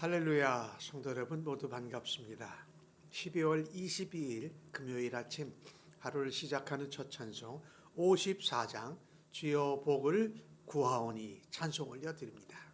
할렐루야, 성도 여러분 모두 반갑습니다. 12월 22일 금요일 아침 하루를 시작하는 첫 찬송 54장 주여 복을 구하오니 찬송 올려드립니다.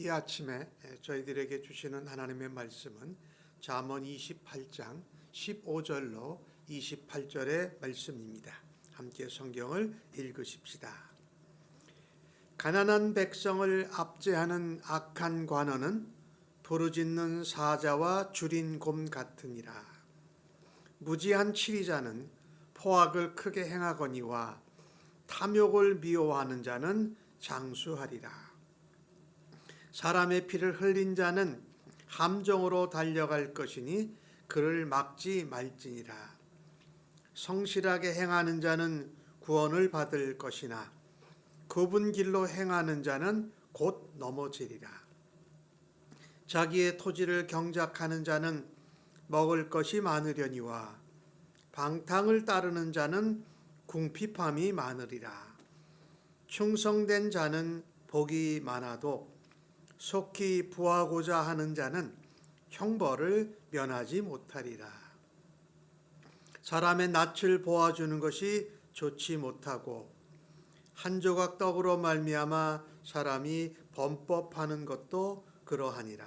이 아침에 저희들에게 주시는 하나님의 말씀은 잠언 28장 15절로 28절의 말씀입니다. 함께 성경을 읽으십시다. 가난한 백성을 압제하는 악한 관원은 부르짖는 사자와 줄인 곰 같으니라. 무지한 치리자는 포악을 크게 행하거니와 탐욕을 미워하는 자는 장수하리라. 사람의 피를 흘린 자는 함정으로 달려갈 것이니 그를 막지 말지니라. 성실하게 행하는 자는 구원을 받을 것이나 굽은 길로 행하는 자는 곧 넘어지리라. 자기의 토지를 경작하는 자는 먹을 것이 많으려니와 방탕을 따르는 자는 궁핍함이 많으리라. 충성된 자는 복이 많아도 속히 부하고자 하는 자는 형벌을 면하지 못하리라. 사람의 낯을 보아주는 것이 좋지 못하고 한 조각 떡으로 말미암아 사람이 범법하는 것도 그러하니라.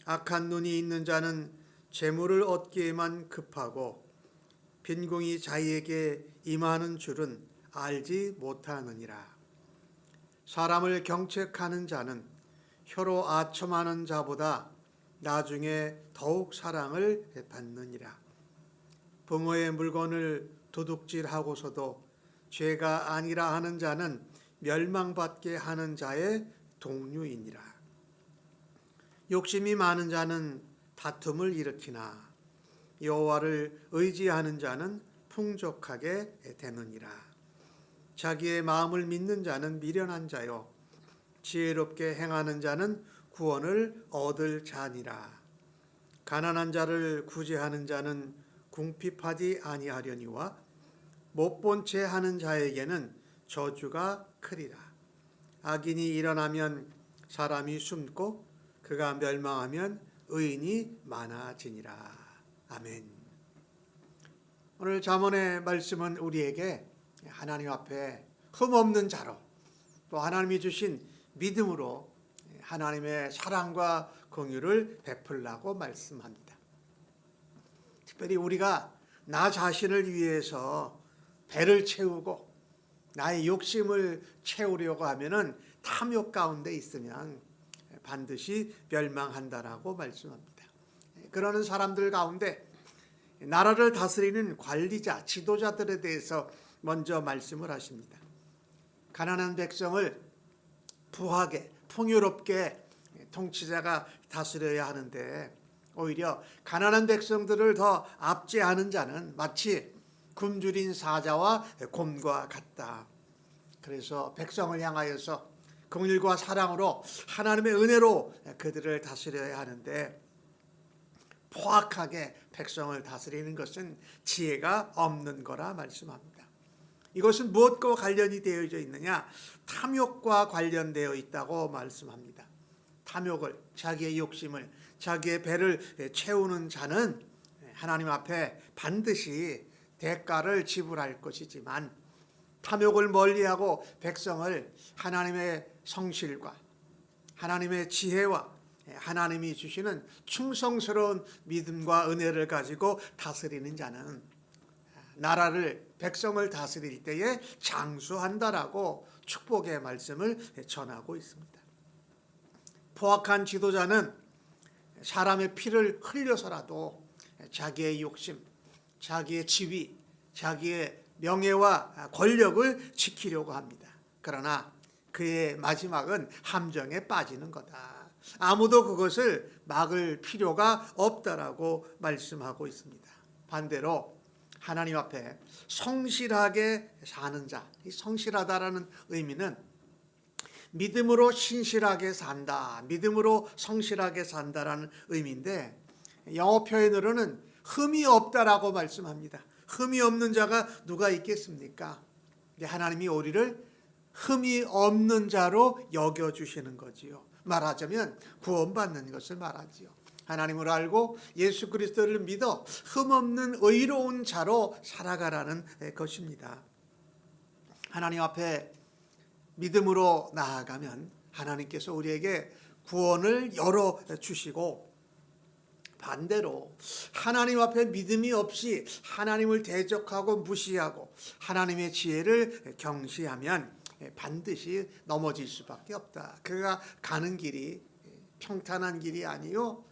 악한 눈이 있는 자는 재물을 얻기에만 급하고 빈궁이 자기에게 임하는 줄은 알지 못하느니라. 사람을 경책하는 자는 혀로 아첨하는 자보다 나중에 더욱 사랑을 받느니라. 부모의 물건을 도둑질하고서도 죄가 아니라 하는 자는 멸망받게 하는 자의 동류이니라. 욕심이 많은 자는 다툼을 일으키나 여호와를 의지하는 자는 풍족하게 되느니라. 자기의 마음을 믿는 자는 미련한 자요 지혜롭게 행하는 자는 구원을 얻을 자니라. 가난한 자를 구제하는 자는 궁핍하지 아니하려니와 못본 채 하는 자에게는 저주가 크리라. 악인이 일어나면 사람이 숨고 그가 멸망하면 의인이 많아지니라. 아멘. 오늘 잠언의 말씀은 우리에게 하나님 앞에 흠없는 자로 또 하나님이 주신 믿음으로 하나님의 사랑과 공유를 베풀라고 말씀합니다. 특별히 우리가 나 자신을 위해서 배를 채우고 나의 욕심을 채우려고 하면은 탐욕 가운데 있으면 반드시 멸망한다라고 말씀합니다. 그러는 사람들 가운데 나라를 다스리는 관리자, 지도자들에 대해서 먼저 말씀을 하십니다. 가난한 백성을 부하게, 풍요롭게 통치자가 다스려야 하는데 오히려 가난한 백성들을 더 압제하는 자는 마치 굶주린 사자와 곰과 같다. 그래서 백성을 향하여서 긍휼과 사랑으로 하나님의 은혜로 그들을 다스려야 하는데 포악하게 백성을 다스리는 것은 지혜가 없는 거라 말씀합니다. 이것은 무엇과 관련이 되어져 있느냐? 탐욕과 관련되어 있다고 말씀합니다. 탐욕을, 자기의 욕심을, 자기의 배를 채우는 자는 하나님 앞에 반드시 대가를 지불할 것이지만, 탐욕을 멀리하고 백성을 하나님의 성실과 하나님의 지혜와 하나님이 주시는 충성스러운 믿음과 은혜를 가지고 다스리는 자는 나라를, 백성을 다스릴 때에 장수한다라고 축복의 말씀을 전하고 있습니다. 포악한 지도자는 사람의 피를 흘려서라도 자기의 욕심, 자기의 지위, 자기의 명예와 권력을 지키려고 합니다. 그러나 그의 마지막은 함정에 빠지는 거다. 아무도 그것을 막을 필요가 없다라고 말씀하고 있습니다. 반대로 하나님 앞에 성실하게 사는 자, 이 성실하다라는 의미는 믿음으로 신실하게 산다, 믿음으로 성실하게 산다라는 의미인데, 영어 표현으로는 흠이 없다라고 말씀합니다. 흠이 없는 자가 누가 있겠습니까? 하나님이 우리를 흠이 없는 자로 여겨주시는 거지요. 말하자면 구원받는 것을 말하지요. 하나님을 알고 예수 그리스도를 믿어 흠없는 의로운 자로 살아가라는 것입니다. 하나님 앞에 믿음으로 나아가면 하나님께서 우리에게 구원을 열어주시고, 반대로 하나님 앞에 믿음이 없이 하나님을 대적하고 무시하고 하나님의 지혜를 경시하면 반드시 넘어질 수밖에 없다. 그가 가는 길이 평탄한 길이 아니요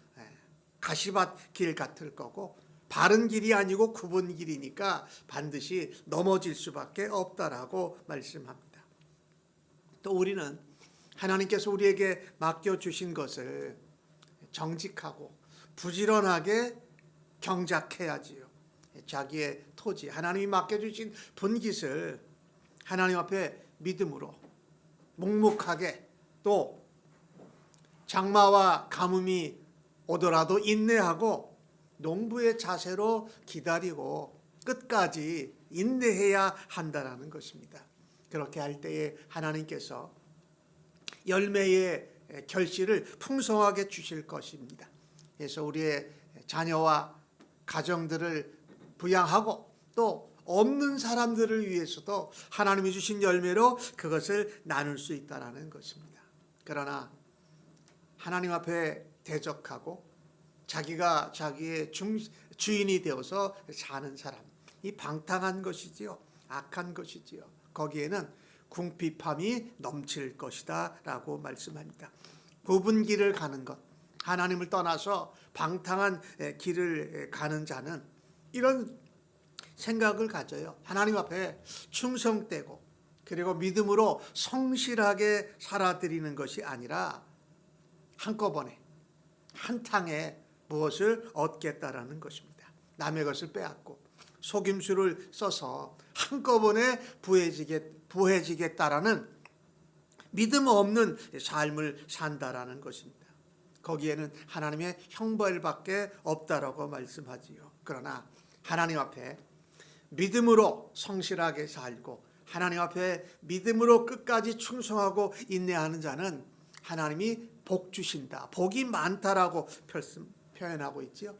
가시밭 길 같을 거고, 바른 길이 아니고 굽은 길이니까 반드시 넘어질 수밖에 없다라고 말씀합니다. 또 우리는 하나님께서 우리에게 맡겨주신 것을 정직하고 부지런하게 경작해야지요. 자기의 토지, 하나님이 맡겨주신 분깃을 하나님 앞에 믿음으로 묵묵하게, 또 장마와 가뭄이 오더라도 인내하고 농부의 자세로 기다리고 끝까지 인내해야 한다라는 것입니다. 그렇게 할 때에 하나님께서 열매의 결실을 풍성하게 주실 것입니다. 그래서 우리의 자녀와 가정들을 부양하고 또 없는 사람들을 위해서도 하나님이 주신 열매로 그것을 나눌 수 있다는 것입니다. 그러나 하나님 앞에 대적하고 자기가 자기의 주인이 되어서 사는 사람, 이 방탕한 것이지요. 악한 것이지요. 거기에는 궁핍함이 넘칠 것이다 라고 말씀합니다. 굽은 길을 가는 것, 하나님을 떠나서 방탕한 길을 가는 자는 이런 생각을 가져요. 하나님 앞에 충성되고 그리고 믿음으로 성실하게 살아드리는 것이 아니라 한꺼번에 한탕에 무엇을 얻겠다라는 것입니다. 남의 것을 빼앗고 속임수를 써서 한꺼번에 부해지겠다라는 믿음 없는 삶을 산다라는 것입니다. 거기에는 하나님의 형벌밖에 없다라고 말씀하지요. 그러나 하나님 앞에 믿음으로 성실하게 살고 하나님 앞에 믿음으로 끝까지 충성하고 인내하는 자는 하나님이 복 주신다, 복이 많다라고 표현하고 있지요.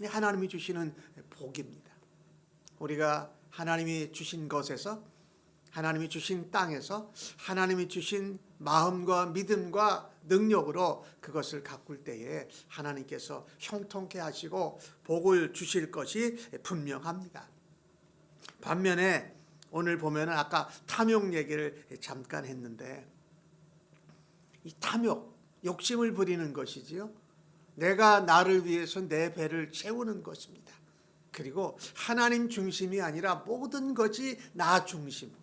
하나님이 주시는 복입니다. 우리가 하나님이 주신 것에서, 하나님이 주신 땅에서 하나님이 주신 마음과 믿음과 능력으로 그것을 가꿀 때에 하나님께서 형통케 하시고 복을 주실 것이 분명합니다. 반면에 오늘 보면 아까 탐욕 얘기를 잠깐 했는데, 이 탐욕, 욕심을 부리는 것이지요. 내가 나를 위해서 내 배를 채우는 것입니다. 그리고 하나님 중심이 아니라 모든 것이 나 중심,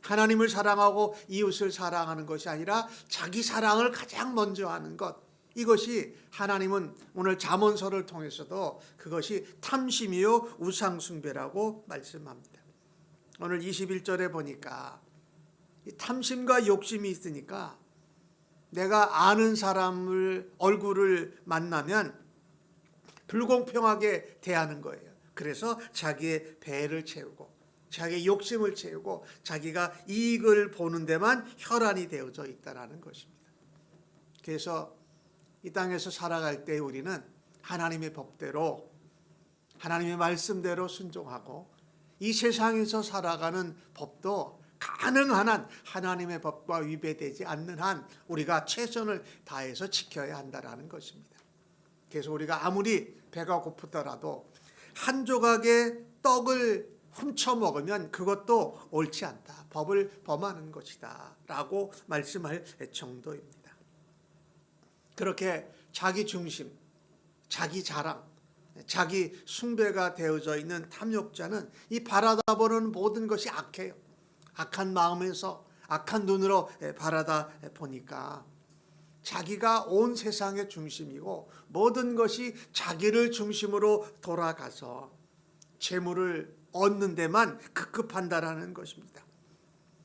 하나님을 사랑하고 이웃을 사랑하는 것이 아니라 자기 사랑을 가장 먼저 하는 것, 이것이 하나님은 오늘 잠언서를 통해서도 그것이 탐심이요 우상숭배라고 말씀합니다. 오늘 21절에 보니까 탐심과 욕심이 있으니까 내가 아는 사람을 얼굴을 만나면 불공평하게 대하는 거예요. 그래서 자기의 배를 채우고 자기의 욕심을 채우고 자기가 이익을 보는 데만 혈안이 되어져 있다는 것입니다. 그래서 이 땅에서 살아갈 때 우리는 하나님의 법대로 하나님의 말씀대로 순종하고 이 세상에서 살아가는 법도 가능한 한 하나님의 법과 위배되지 않는 한 우리가 최선을 다해서 지켜야 한다는 것입니다. 그래서 우리가 아무리 배가 고프더라도 한 조각의 떡을 훔쳐 먹으면 그것도 옳지 않다. 법을 범하는 것이다. 라고 말씀할 정도입니다. 그렇게 자기 중심, 자기 자랑, 자기 숭배가 되어져 있는 탐욕자는 이 바라다 보는 모든 것이 악해요. 악한 마음에서 악한 눈으로 바라다 보니까 자기가 온 세상의 중심이고 모든 것이 자기를 중심으로 돌아가서 재물을 얻는 데만 급급한다라는 것입니다.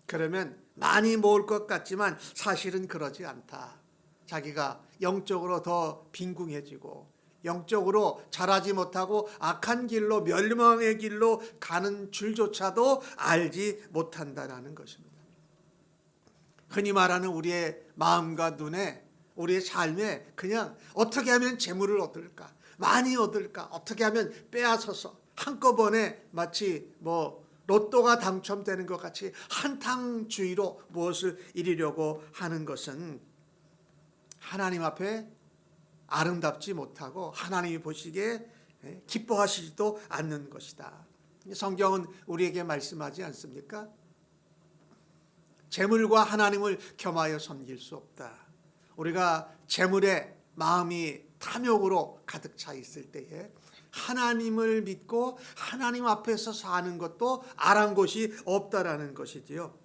그러면 많이 모을 것 같지만 사실은 그러지 않다. 자기가 영적으로 더 빈궁해지고 영적으로 자라지 못하고 악한 길로 멸망의 길로 가는 줄조차도 알지 못한다라는 것입니다. 흔히 말하는 우리의 마음과 눈에 우리의 삶에 그냥 어떻게 하면 재물을 얻을까? 많이 얻을까? 어떻게 하면 빼앗아서 한꺼번에 마치 로또가 당첨되는 것 같이 한탕주의로 무엇을 이루려고 하는 것은 하나님 앞에 아름답지 못하고 하나님이 보시기에 기뻐하시지도 않는 것이다. 성경은 우리에게 말씀하지 않습니까? 재물과 하나님을 겸하여 섬길 수 없다. 우리가 재물에 마음이 탐욕으로 가득 차 있을 때에 하나님을 믿고 하나님 앞에서 사는 것도 아랑곳이 없다라는 것이지요.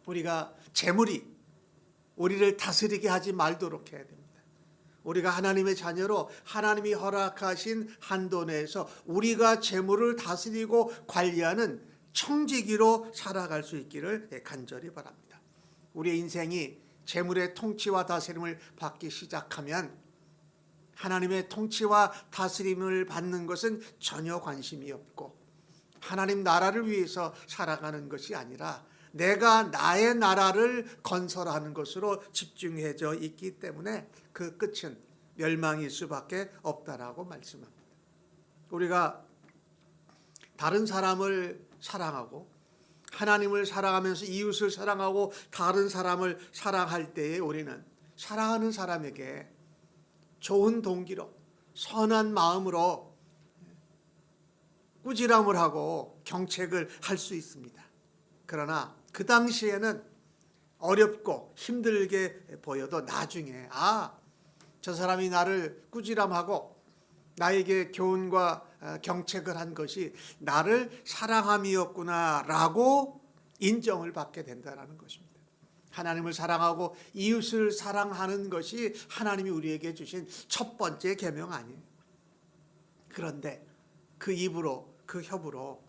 우리가 재물이 우리를 다스리게 하지 말도록 해야 됩니다. 우리가 하나님의 자녀로 하나님이 허락하신 한도 내에서 우리가 재물을 다스리고 관리하는 청지기로 살아갈 수 있기를 간절히 바랍니다. 우리의 인생이 재물의 통치와 다스림을 받기 시작하면 하나님의 통치와 다스림을 받는 것은 전혀 관심이 없고 하나님 나라를 위해서 살아가는 것이 아니라 내가 나의 나라를 건설하는 것으로 집중해져 있기 때문에 그 끝은 멸망일 수밖에 없다라고 말씀합니다. 우리가 다른 사람을 사랑하고 하나님을 사랑하면서 이웃을 사랑하고 다른 사람을 사랑할 때에 우리는 사랑하는 사람에게 좋은 동기로 선한 마음으로 꾸지람을 하고 경책을 할 수 있습니다. 그러나 그 당시에는 어렵고 힘들게 보여도 나중에 저 사람이 나를 꾸지람하고 나에게 교훈과 경책을 한 것이 나를 사랑함이었구나라고 인정을 받게 된다는 것입니다. 하나님을 사랑하고 이웃을 사랑하는 것이 하나님이 우리에게 주신 첫 번째 계명 아니에요. 그런데 그 입으로 그 혀로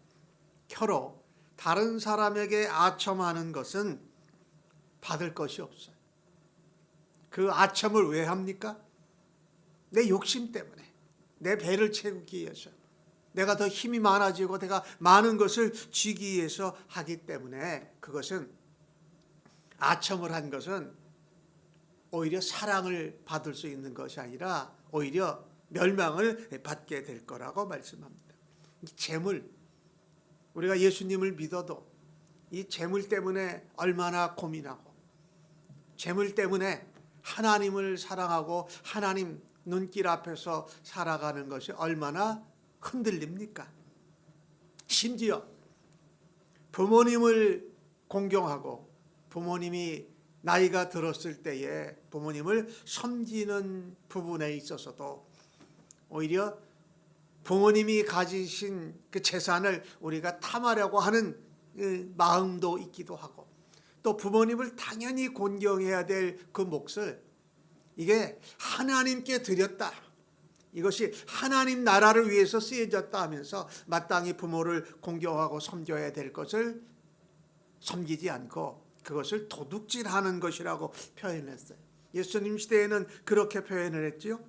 다른 사람에게 아첨하는 것은 받을 것이 없어요. 그 아첨을 왜 합니까? 내 욕심 때문에, 내 배를 채우기 위해서, 내가 더 힘이 많아지고 내가 많은 것을 쥐기 위해서 하기 때문에 그것은 아첨을 한 것은 오히려 사랑을 받을 수 있는 것이 아니라 오히려 멸망을 받게 될 거라고 말씀합니다. 재물, 우리가 예수님을 믿어도 이 재물 때문에 얼마나 고민하고 재물 때문에 하나님을 사랑하고 하나님 눈길 앞에서 살아가는 것이 얼마나 흔들립니까? 심지어 부모님을 공경하고 부모님이 나이가 들었을 때에 부모님을 섬기는 부분에 있어서도 오히려 부모님이 가지신 그 재산을 우리가 탐하려고 하는 마음도 있기도 하고 또 부모님을 당연히 존경해야 될 그 몫을 이게 하나님께 드렸다. 이것이 하나님 나라를 위해서 쓰여졌다 하면서 마땅히 부모를 공경하고 섬겨야 될 것을 섬기지 않고 그것을 도둑질하는 것이라고 표현했어요. 예수님 시대에는 그렇게 표현을 했지요.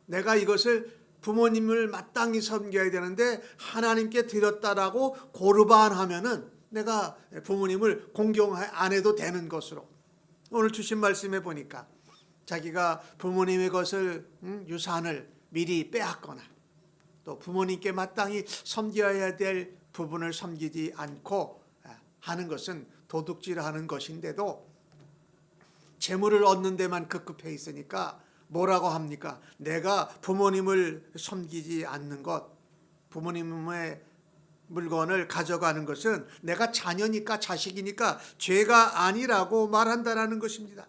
내가 이것을 부모님을 마땅히 섬겨야 되는데 하나님께 드렸다라고 고르반하면은 내가 부모님을 공경 안 해도 되는 것으로, 오늘 주신 말씀에 보니까 자기가 부모님의 것을 유산을 미리 빼앗거나 또 부모님께 마땅히 섬겨야 될 부분을 섬기지 않고 하는 것은 도둑질하는 것인데도 재물을 얻는 데만 급급해 있으니까 뭐라고 합니까? 내가 부모님을 섬기지 않는 것, 부모님의 물건을 가져가는 것은 내가 자녀니까 자식이니까 죄가 아니라고 말한다라는 것입니다.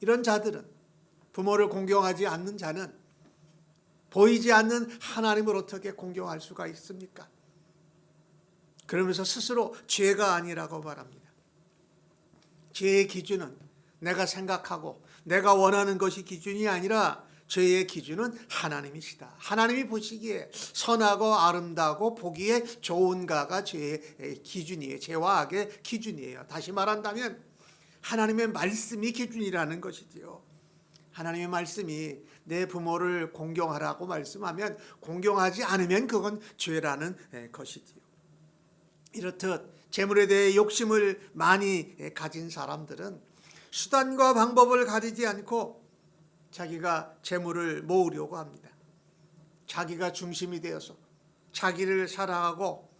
이런 자들은, 부모를 공경하지 않는 자는 보이지 않는 하나님을 어떻게 공경할 수가 있습니까? 그러면서 스스로 죄가 아니라고 말합니다. 죄의 기준은 내가 생각하고 내가 원하는 것이 기준이 아니라 죄의 기준은 하나님이시다. 하나님이 보시기에 선하고 아름다우고 보기에 좋은가가 죄의 기준이에요. 죄와 악의 기준이에요. 다시 말한다면 하나님의 말씀이 기준이라는 것이지요. 하나님의 말씀이 내 부모를 공경하라고 말씀하면 공경하지 않으면 그건 죄라는 것이지요. 이렇듯 재물에 대해 욕심을 많이 가진 사람들은 수단과 방법을 가리지 않고 자기가 재물을 모으려고 합니다. 자기가 중심이 되어서 자기를 사랑하고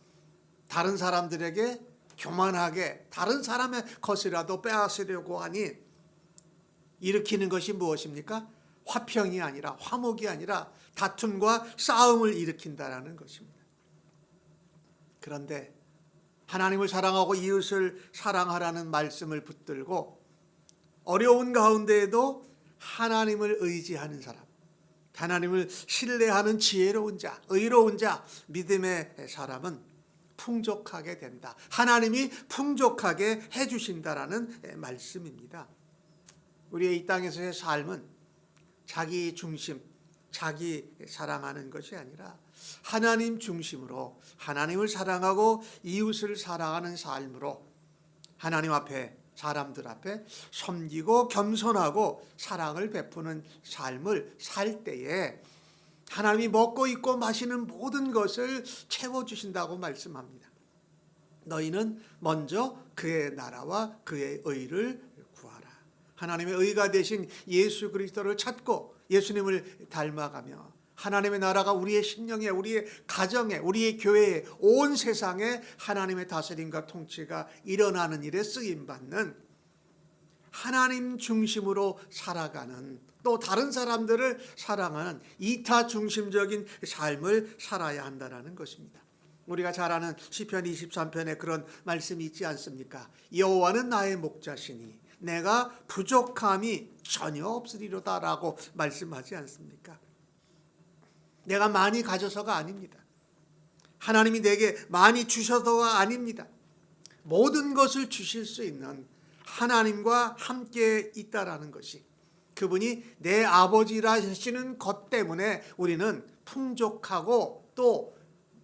다른 사람들에게 교만하게 다른 사람의 것이라도 빼앗으려고 하니 일으키는 것이 무엇입니까? 화평이 아니라 화목이 아니라 다툼과 싸움을 일으킨다라는 것입니다. 그런데 하나님을 사랑하고 이웃을 사랑하라는 말씀을 붙들고 어려운 가운데에도 하나님을 의지하는 사람, 하나님을 신뢰하는 지혜로운 자, 의로운 자, 믿음의 사람은 풍족하게 된다. 하나님이 풍족하게 해주신다라는 말씀입니다. 우리의 이 땅에서의 삶은 자기 중심, 자기 사랑하는 것이 아니라 하나님 중심으로 하나님을 사랑하고 이웃을 사랑하는 삶으로 하나님 앞에, 사람들 앞에 섬기고 겸손하고 사랑을 베푸는 삶을 살 때에 하나님이 먹고 입고 마시는 모든 것을 채워주신다고 말씀합니다. 너희는 먼저 그의 나라와 그의 의를 구하라. 하나님의 의가 되신 예수 그리스도를 찾고 예수님을 닮아가며 하나님의 나라가 우리의 심령에, 우리의 가정에, 우리의 교회에, 온 세상에 하나님의 다스림과 통치가 일어나는 일에 쓰임받는 하나님 중심으로 살아가는, 또 다른 사람들을 사랑하는 이타 중심적인 삶을 살아야 한다는 것입니다. 우리가 잘 아는 시편 23편에 그런 말씀이 있지 않습니까? 여호와는 나의 목자시니 내가 부족함이 전혀 없으리로다라고 말씀하지 않습니까? 내가 많이 가져서가 아닙니다. 하나님이 내게 많이 주셔서가 아닙니다. 모든 것을 주실 수 있는 하나님과 함께 있다라는 것이, 그분이 내 아버지라 하시는 것 때문에 우리는 풍족하고 또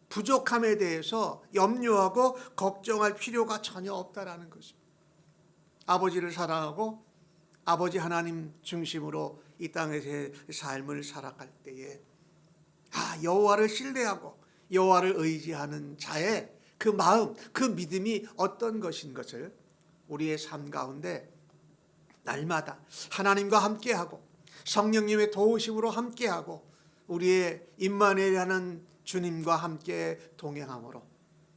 부족함에 대해서 염려하고 걱정할 필요가 전혀 없다라는 것입니다. 아버지를 사랑하고 아버지 하나님 중심으로 이 땅에서의 삶을 살아갈 때에 여호와를 신뢰하고 여호와를 의지하는 자의 그 마음, 그 믿음이 어떤 것인 것을 우리의 삶 가운데 날마다 하나님과 함께하고 성령님의 도우심으로 함께하고 우리의 임마누엘이라는 주님과 함께 동행함으로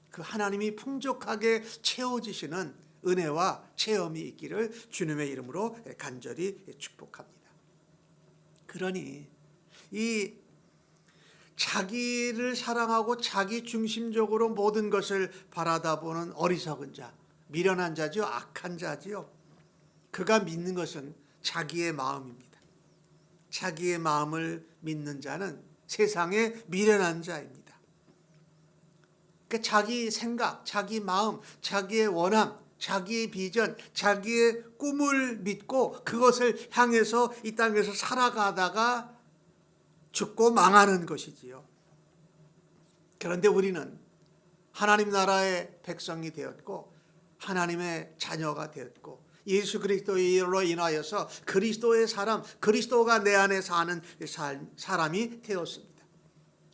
그 하나님이 풍족하게 채워지시는 은혜와 체험이 있기를 주님의 이름으로 간절히 축복합니다. 그러니 이 자기를 사랑하고 자기 중심적으로 모든 것을 바라다보는 어리석은 자, 미련한 자죠, 악한 자지요. 그가 믿는 것은 자기의 마음입니다. 자기의 마음을 믿는 자는 세상의 미련한 자입니다. 그러니까 자기 생각, 자기 마음, 자기의 원함, 자기의 비전, 자기의 꿈을 믿고 그것을 향해서 이 땅에서 살아가다가 죽고 망하는 것이지요. 그런데 우리는 하나님 나라의 백성이 되었고 하나님의 자녀가 되었고 예수 그리스도로 인하여서 그리스도의 사람, 그리스도가 내 안에 사는 사람이 되었습니다.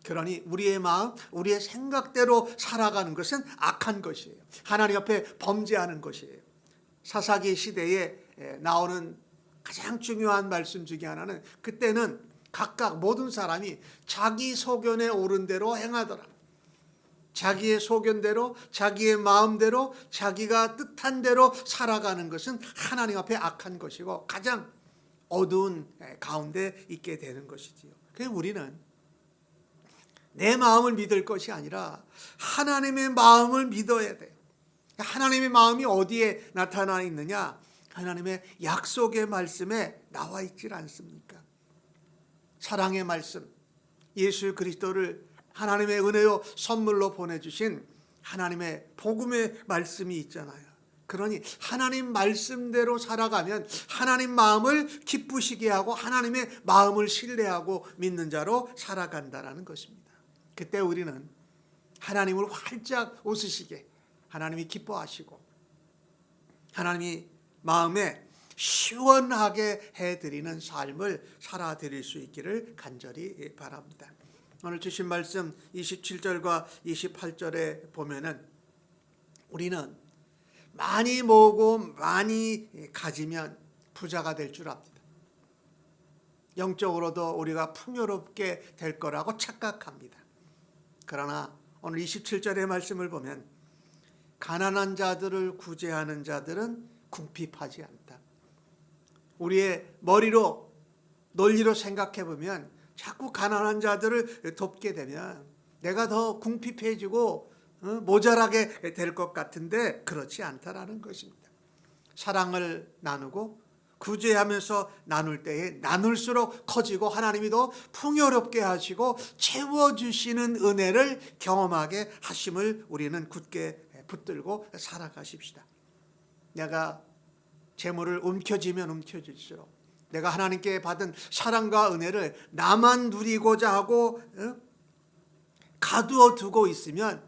그러니 우리의 마음, 우리의 생각대로 살아가는 것은 악한 것이에요. 하나님 앞에 범죄하는 것이에요. 사사기 시대에 나오는 가장 중요한 말씀 중에 하나는, 그때는 각각 모든 사람이 자기 소견에 오른 대로 행하더라. 자기의 소견대로, 자기의 마음대로, 자기가 뜻한 대로 살아가는 것은 하나님 앞에 악한 것이고 가장 어두운 가운데 있게 되는 것이지요. 그래서 우리는 내 마음을 믿을 것이 아니라 하나님의 마음을 믿어야 돼요. 하나님의 마음이 어디에 나타나 있느냐? 하나님의 약속의 말씀에 나와 있질 않습니까? 사랑의 말씀, 예수 그리스도를 하나님의 은혜요 선물로 보내주신 하나님의 복음의 말씀이 있잖아요. 그러니 하나님 말씀대로 살아가면 하나님 마음을 기쁘시게 하고 하나님의 마음을 신뢰하고 믿는 자로 살아간다는 것입니다. 그때 우리는 하나님을 활짝 웃으시게, 하나님이 기뻐하시고 하나님이 마음에 시원하게 해드리는 삶을 살아드릴 수 있기를 간절히 바랍니다. 오늘 주신 말씀 27절과 28절에 보면은 우리는 많이 모으고 많이 가지면 부자가 될 줄 압니다. 영적으로도 우리가 풍요롭게 될 거라고 착각합니다. 그러나 오늘 27절의 말씀을 보면 가난한 자들을 구제하는 자들은 궁핍하지 않다. 우리의 머리로 논리로 생각해 보면 자꾸 가난한 자들을 돕게 되면 내가 더 궁핍해지고 모자라게 될 것 같은데 그렇지 않다라는 것입니다. 사랑을 나누고 구제하면서 나눌 때에 나눌수록 커지고 하나님이 더 풍요롭게 하시고 채워주시는 은혜를 경험하게 하심을 우리는 굳게 붙들고 살아가십시다. 내가 재물을 움켜쥐면 움켜질수록 내가 하나님께 받은 사랑과 은혜를 나만 누리고자 하고 가두어 두고 있으면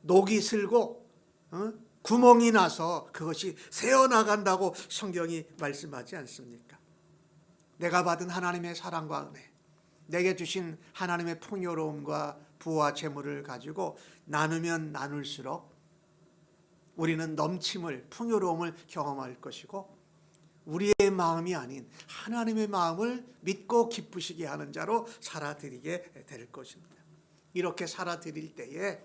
녹이 슬고 구멍이 나서 그것이 새어나간다고 성경이 말씀하지 않습니까? 내가 받은 하나님의 사랑과 은혜, 내게 주신 하나님의 풍요로움과 부와 재물을 가지고 나누면 나눌수록 우리는 넘침을, 풍요로움을 경험할 것이고 우리의 마음이 아닌 하나님의 마음을 믿고 기쁘시게 하는 자로 살아드리게 될 것입니다. 이렇게 살아드릴 때에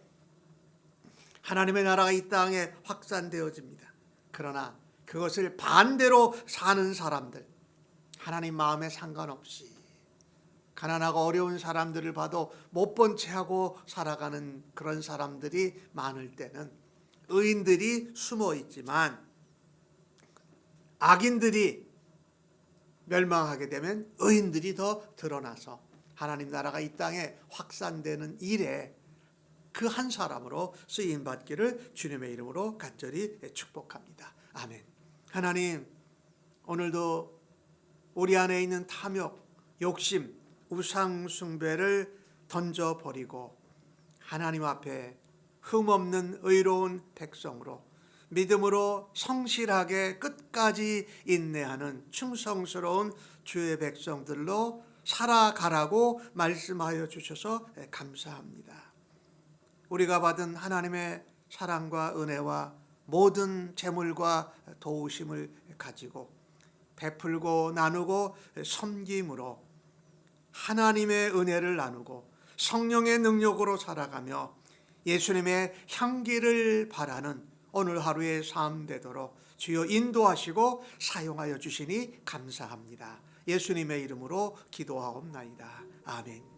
하나님의 나라가 이 땅에 확산되어집니다. 그러나 그것을 반대로 사는 사람들, 하나님 마음에 상관없이 가난하고 어려운 사람들을 봐도 못 본 채 하고 살아가는 그런 사람들이 많을 때는 의인들이 숨어 있지만 악인들이 멸망하게 되면 의인들이 더 드러나서 하나님 나라가 이 땅에 확산되는 일에 그 한 사람으로 쓰임 받기를 주님의 이름으로 간절히 축복합니다. 아멘. 하나님, 오늘도 우리 안에 있는 탐욕, 욕심, 우상 숭배를 던져버리고 하나님 앞에 흠없는 의로운 백성으로 믿음으로 성실하게 끝까지 인내하는 충성스러운 주의 백성들로 살아가라고 말씀하여 주셔서 감사합니다. 우리가 받은 하나님의 사랑과 은혜와 모든 재물과 도우심을 가지고 베풀고 나누고 섬김으로 하나님의 은혜를 나누고 성령의 능력으로 살아가며 예수님의 향기를 바라는 오늘 하루의 삶 되도록 주여 인도하시고 사용하여 주시니 감사합니다. 예수님의 이름으로 기도하옵나이다. 아멘.